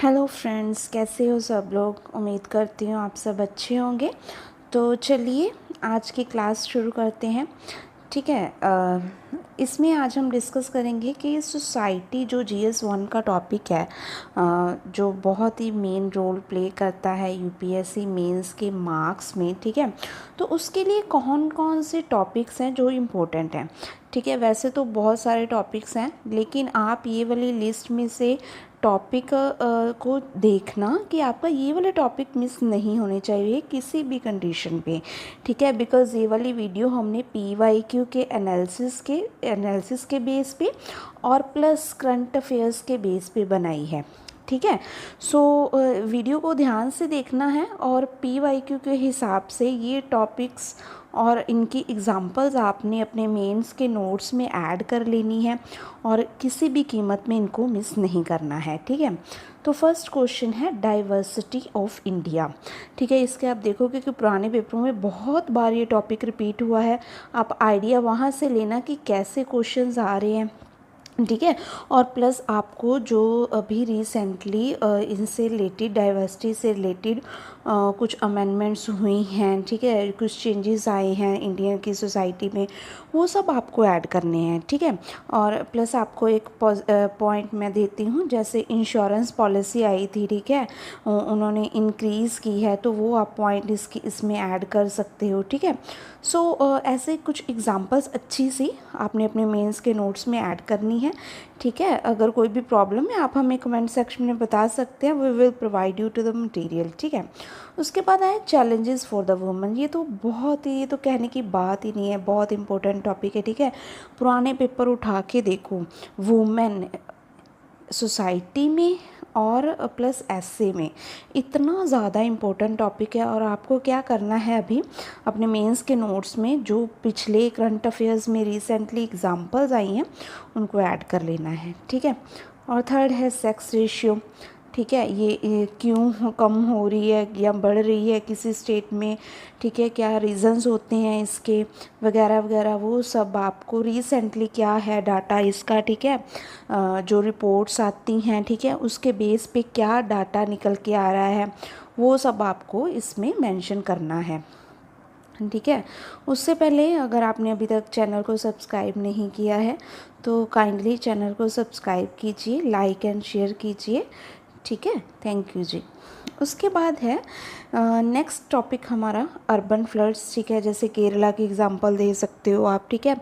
Hello friends, कैसे हो सब लोग। उम्मीद करती हूँ आप सब अच्छे होंगे। तो चलिए आज की क्लास शुरू करते हैं। ठीक है। इसमें आज हम डिस्कस करेंगे कि सोसाइटी जो GS1 का टॉपिक है, जो बहुत ही मेन रोल प्ले करता है यूपीएससी मेंस के मार्क्स में। ठीक है। तो उसके लिए कौन कौन से टॉपिक्स हैं जो इम्पोर्टेंट हैं। ठीक है। वैसे तो बहुत सारे टॉपिक्स हैं, लेकिन आप ये वाली लिस्ट में से टॉपिक को देखना कि आपका ये वाले टॉपिक मिस नहीं होने चाहिए किसी भी कंडीशन पे। ठीक है। बिकॉज़ ये वाली वीडियो हमने PYQ के एनालिसिस के बेस पे और प्लस करंट अफेयर्स के बेस पे बनाई है। ठीक है। सो वीडियो को ध्यान से देखना है और PYQ के हिसाब से ये टॉपिक्स और इनकी एग्ज़ाम्पल्स आपने अपने मेंस के नोट्स में ऐड कर लेनी है और किसी भी कीमत में इनको मिस नहीं करना है। ठीक है। तो फर्स्ट क्वेश्चन है डाइवर्सिटी ऑफ इंडिया। ठीक है। इसके आप देखोगे कि पुराने पेपरों में बहुत बार ये टॉपिक रिपीट हुआ है। आप आइडिया वहाँ से लेना कि कैसे क्वेश्चंस आ रहे हैं। ठीक है। और प्लस आपको जो अभी रिसेंटली इनसे रिलेटेड डाइवर्सिटी से रिलेटेड कुछ अमेंडमेंट्स हुई हैं। ठीक है। कुछ चेंजेस आए हैं इंडियन की सोसाइटी में, वो सब आपको ऐड करने हैं। ठीक है। और प्लस आपको एक पॉइंट मैं देती हूँ, जैसे इंश्योरेंस पॉलिसी आई थी। ठीक है। उन्होंने इंक्रीज़ की है, तो वो आप पॉइंट इसमें ऐड कर सकते हो। ठीक है। सो ऐसे कुछ एग्जांपल्स अच्छी सी आपने अपने मेंस के नोट्स में ऐड करनी है। ठीक है। अगर कोई भी प्रॉब्लम है आप हमें कमेंट सेक्शन में बता सकते हैं, we will provide you to the material. ठीक है। उसके बाद आए चैलेंजेस फॉर द वुमेन। ये तो कहने की बात ही नहीं है, बहुत इंपॉर्टेंट टॉपिक है। ठीक है। पुराने पेपर उठा के देखो, वुमेन सोसाइटी में और प्लस एसए में इतना ज़्यादा इम्पोर्टेंट टॉपिक है। और आपको क्या करना है, अभी अपने मेंस के नोट्स में जो पिछले करंट अफेयर्स में रिसेंटली एग्जांपल्स आई हैं उनको ऐड कर लेना है। ठीक है। और थर्ड है सेक्स रेशियो। ठीक है। ये क्यों कम हो रही है या बढ़ रही है किसी स्टेट में। ठीक है। क्या रीज़न्स होते हैं इसके, वगैरह वगैरह, वो सब आपको रिसेंटली क्या है डाटा इसका। ठीक है। जो रिपोर्ट्स आती हैं, ठीक है, उसके बेस पे क्या डाटा निकल के आ रहा है, वो सब आपको इसमें मेंशन करना है। ठीक है। उससे पहले अगर आपने अभी तक चैनल को सब्सक्राइब नहीं किया है तो काइंडली चैनल को सब्सक्राइब कीजिए, लाइक एंड शेयर कीजिए। ठीक है। थैंक यू जी। उसके बाद है नेक्स्ट टॉपिक हमारा अर्बन फ्लड्स। ठीक है। जैसे केरला की एग्जांपल दे सकते हो आप। ठीक है।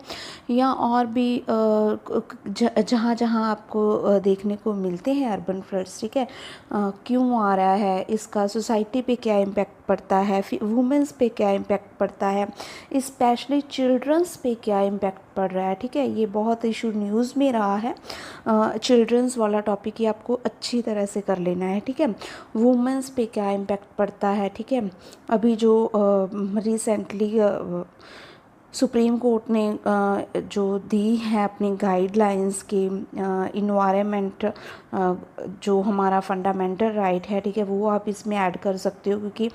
या और भी जहाँ जहाँ आपको देखने को मिलते हैं अर्बन फ्लड्स। ठीक है। क्यों आ रहा है, इसका सोसाइटी पे क्या इम्पैक्ट पड़ता है, वुमेंस पे क्या इम्पैक्ट पड़ता है, स्पेशली चिल्ड्रंस पे क्या इम्पैक्ट पड़ रहा है। ठीक है। ये बहुत इशू न्यूज़ में रहा है। चिल्ड्रंस वाला टॉपिक ही आपको अच्छी तरह से कर लेना है। ठीक है। वुमेंस पे क्या इम्पैक्ट पड़ता है। ठीक है। अभी जो रिसेंटली सुप्रीम कोर्ट ने जो दी है अपनी गाइडलाइंस की, इन्वायरमेंट जो हमारा फंडामेंटल राइट है। ठीक है। वो आप इसमें ऐड कर सकते हो, क्योंकि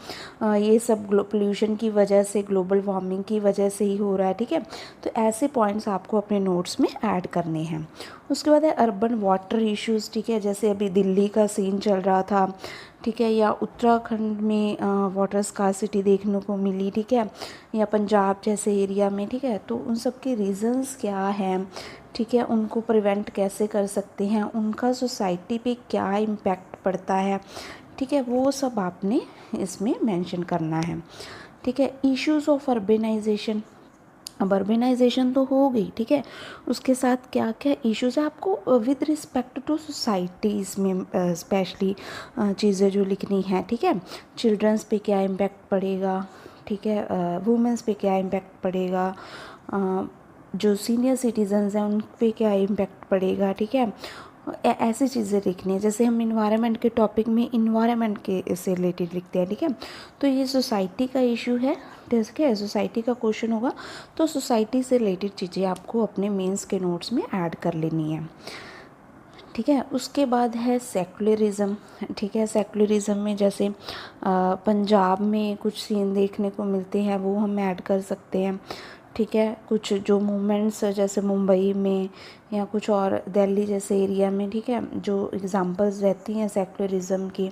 ये सब पोल्यूशन की वजह से, ग्लोबल वार्मिंग की वजह से ही हो रहा है। ठीक है। तो ऐसे पॉइंट्स आपको अपने नोट्स में ऐड करने हैं। उसके बाद है अर्बन वाटर इश्यूज़। ठीक है। जैसे अभी दिल्ली का सीन चल रहा था। ठीक है। या उत्तराखंड में वाटर स्कार्सिटी देखने को मिली। ठीक है। या पंजाब जैसे एरिया में। ठीक है। तो उन सब के रीज़न्स क्या हैं। ठीक है। उनको प्रिवेंट कैसे कर सकते हैं, उनका सोसाइटी पे क्या इम्पैक्ट पड़ता है। ठीक है। वो सब आपने इसमें मेंशन करना है। ठीक है। Issues of urbanisation. अब अर्बेनाइजेशन तो हो गई। ठीक है। उसके साथ क्या क्या इश्यूज़ है आपको विद रिस्पेक्ट टू सोसाइटीज़ में स्पेशली चीज़ें जो लिखनी है। ठीक है। चिल्ड्रंस पे क्या इम्पैक्ट पड़ेगा। ठीक है। वुमेंस पे क्या इम्पैक्ट पड़ेगा, जो सीनियर सिटीजन्स हैं उन पे क्या इम्पैक्ट पड़ेगा। ठीक है। ऐसी चीज़ें लिखनी है। जैसे हम इन्वायरमेंट के टॉपिक में इन्वायरमेंट के से रिलेटेड लिखते हैं। ठीक है। तो ये सोसाइटी का इशू है। ठीक है। सोसाइटी का क्वेश्चन होगा तो सोसाइटी से रिलेटेड चीज़ें आपको अपने मेंस के नोट्स में ऐड कर लेनी है। ठीक है। उसके बाद है सेकुलरिज़म। ठीक है। सेकुलरिज़म में जैसे पंजाब में कुछ सीन देखने को मिलते हैं, वो हम ऐड कर सकते हैं। ठीक है। कुछ जो मूवमेंट्स जैसे मुंबई में या कुछ और दिल्ली जैसे एरिया में, ठीक है, जो एग्जांपल्स रहती हैं सेक्युलरिज्म की,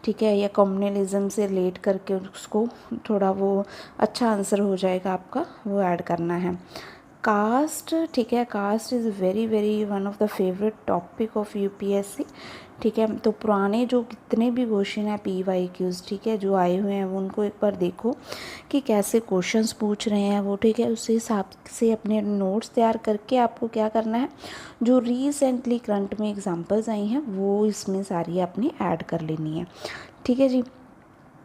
ठीक है, या कम्युनलिज्म से रिलेट करके उसको थोड़ा वो अच्छा आंसर हो जाएगा आपका, वो ऐड करना है। कास्ट, ठीक है, caste is very very one of the favourite topic of UPSC, ठीक है। तो पुराने जो कितने भी क्वेश्चन हैं PYQs, ठीक है, जो आए हुए हैं वो उनको एक बार देखो कि कैसे क्वेश्चंस पूछ रहे हैं वो, ठीक है। उस हिसाब से अपने नोट्स तैयार करके आपको क्या करना है, जो रिसेंटली करंट में एग्जांपल्स आई हैं वो इसमें सारी आपने ऐड कर लेनी है, ठीक है जी।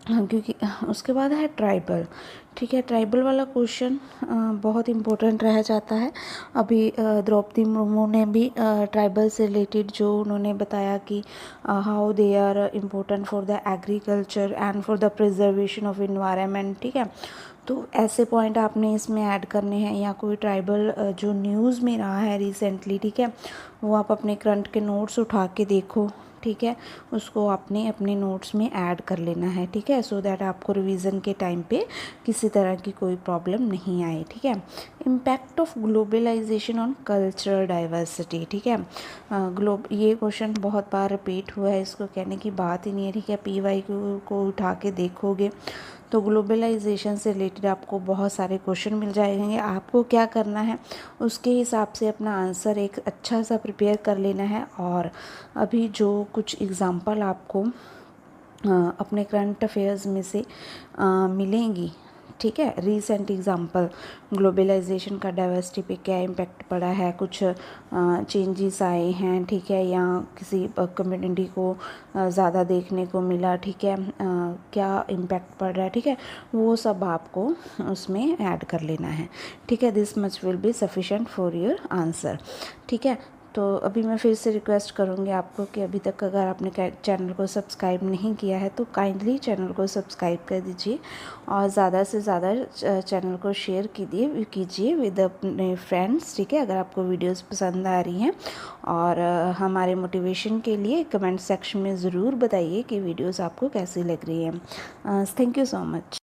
हाँ, क्योंकि उसके बाद है ट्राइबल, ठीक है। ट्राइबल वाला क्वेश्चन बहुत इम्पोर्टेंट रह जाता है। अभी द्रौपदी मुर्मू ने भी ट्राइबल से रिलेटेड जो उन्होंने बताया कि how they are important for the agriculture and for the preservation of environment, ठीक है। तो ऐसे पॉइंट आपने इसमें ऐड करने हैं, या कोई ट्राइबल जो न्यूज़ में रहा है रिसेंटली, ठीक है, वो आप अपने करंट के नोट्स उठा के देखो, ठीक है, उसको आपने अपने नोट्स में ऐड कर लेना है, ठीक है, सो दैट आपको रिवीजन के टाइम पे किसी तरह की कोई प्रॉब्लम नहीं आए, ठीक है। Impact of globalisation on cultural diversity, ठीक है। ये क्वेश्चन बहुत बार रिपीट हुआ है, इसको कहने की बात ही नहीं है, ठीक है। PYQ को उठा के देखोगे तो ग्लोबलाइजेशन से रिलेटेड आपको बहुत सारे क्वेश्चन मिल जाएंगे। आपको क्या करना है, उसके हिसाब से अपना आंसर एक अच्छा सा प्रिपेयर कर लेना है। और अभी जो कुछ एग्ज़ाम्पल आपको अपने करंट अफेयर्स में से मिलेंगी, ठीक है, रीसेंट एग्जांपल ग्लोबलाइजेशन का डाइवर्सिटी पे क्या इम्पैक्ट पड़ा है, कुछ चेंजेस आए हैं, ठीक है, या किसी कम्युनिटी को ज़्यादा देखने को मिला, ठीक है, क्या इम्पैक्ट पड़ रहा है, ठीक है, वो सब आपको उसमें ऐड कर लेना है, ठीक है। This much will be sufficient for your answer, ठीक है। तो अभी मैं फिर से रिक्वेस्ट करूँगी आपको कि अभी तक अगर आपने चैनल को सब्सक्राइब नहीं किया है तो काइंडली चैनल को सब्सक्राइब कर दीजिए और ज़्यादा से ज़्यादा चैनल को शेयर कीजिए विद अपने फ्रेंड्स, ठीक है, अगर आपको वीडियोस पसंद आ रही हैं। और हमारे मोटिवेशन के लिए कमेंट सेक्शन में ज़रूर बताइए कि वीडियोस आपको कैसी लग रही हैं। Thank you so much.